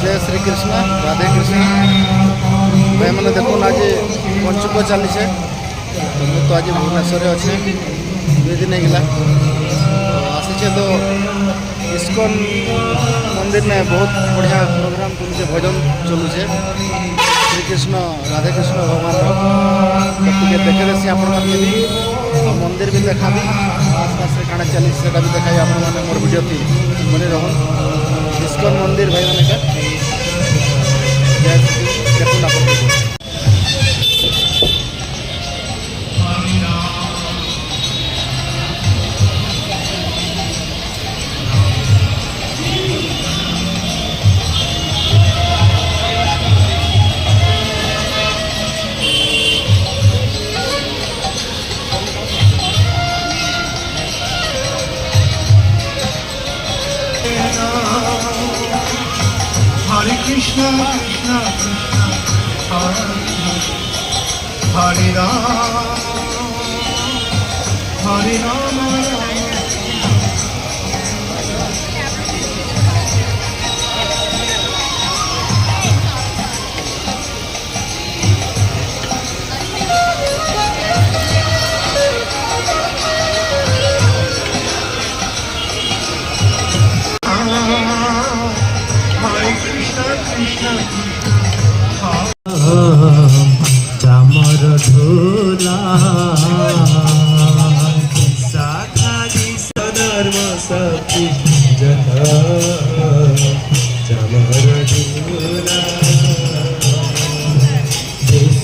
जय श्री कृष्ण राधे कृष्ण भाई मैंने देखो आज पंचुक चली से मुझे तो आज भुवनेश्वर अच्छे 2 दिन होगा आसीचे तो इस्कॉन मंदिर में बहुत बढ़िया प्रोग्राम चलुचे भजन चलुचे श्री कृष्ण राधे कृष्ण भगवान देखे देसी आपण मंदिर भी देखा आसपास काଣା चली से भी देखा आप मोर वीडियो थी बने रहन इस्कॉन मंदिर भाई मैंने देखो आप Hare Krishna, Krishna Krishna, Hare Rama, Hare Rama, चामर ढोला शाखारी सधर्म सखी जत चामर ढोला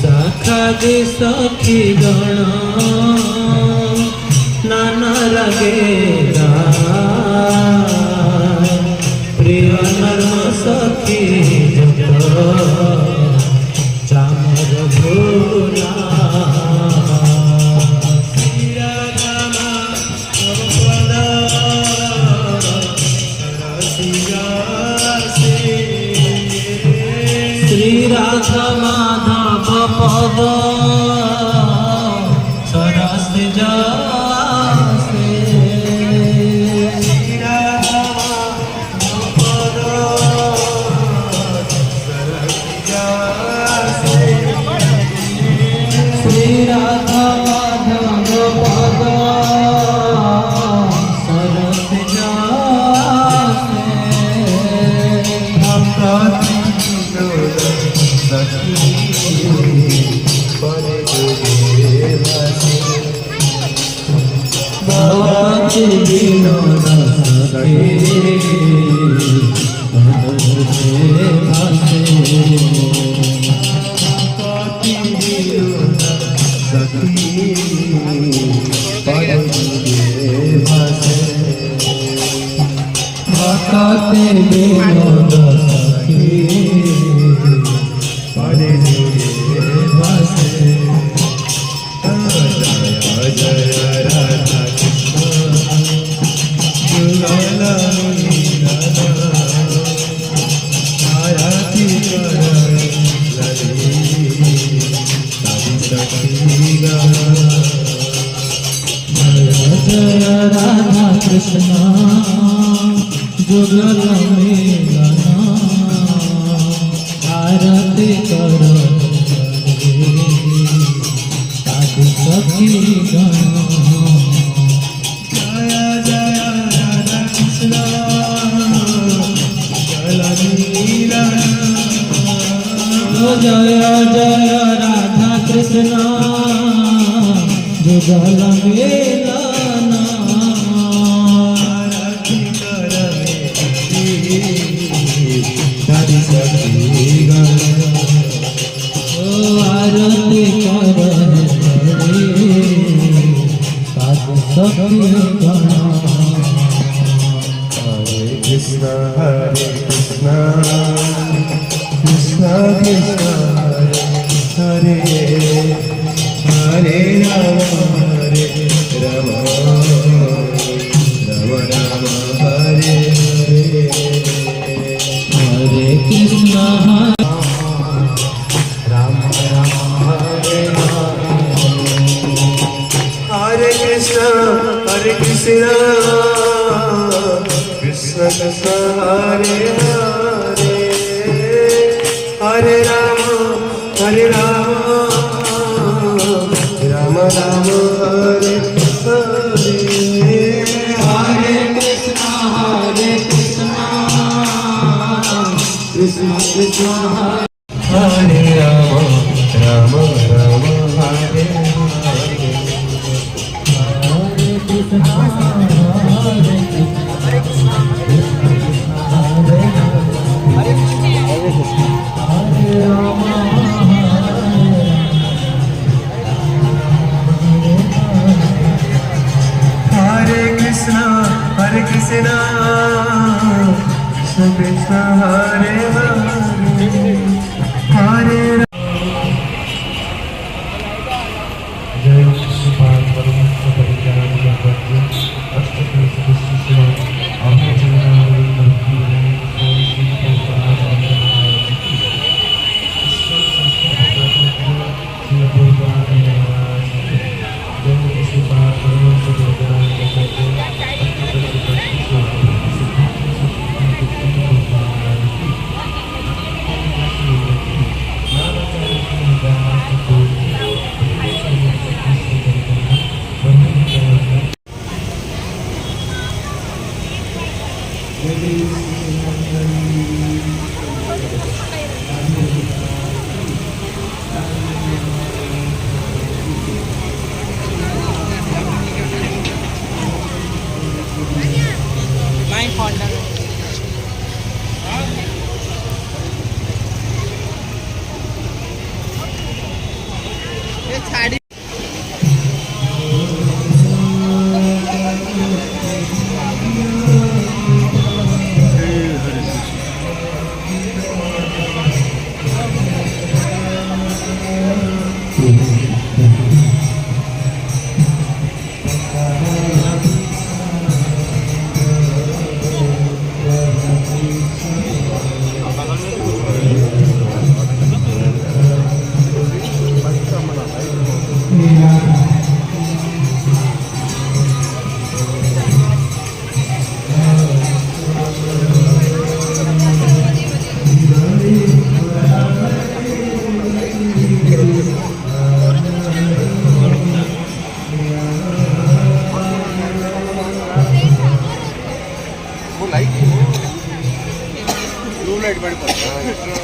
शाखा दे सखी गण नाना लगेगा प्रिय नर्म सखी चामर भोला श्री राधा माधव पद सरस जा राधा कृष्ण जुगल मिलना आरती करो साधु सखी गण जय जय राधा कृष्ण जय जय राधा कृष्ण जुगल मिलना आरती Hare Krishna, Krishna Krishna, Hare Hare, Hare Rama, Rama Rama, Hare Hare Krishna. Hare Krishna, Krishna Krishna, Hare Hare, Krishna Krishna Hare Rama Rama Rama Hare Hare Hare Krishna Hare Krishna Hare Rama Hare Krishna Hare Krishna Krishna Krishna Hare Hare Hare जय शिशुपाल परमहंस परिज्ञान गणपति अष्टकल सदस्य शिवा अभय चरणारविंद भक्ति विनय सोम श्री प्रभुपाद वंदना ईश्वर संस्कृत श्री प्रभुपाद महाराज जय शिशुपाल परमहंस परिज्ञान गणपति अष्टकल सदस्य Shiva blue light बड़ी पड़ता है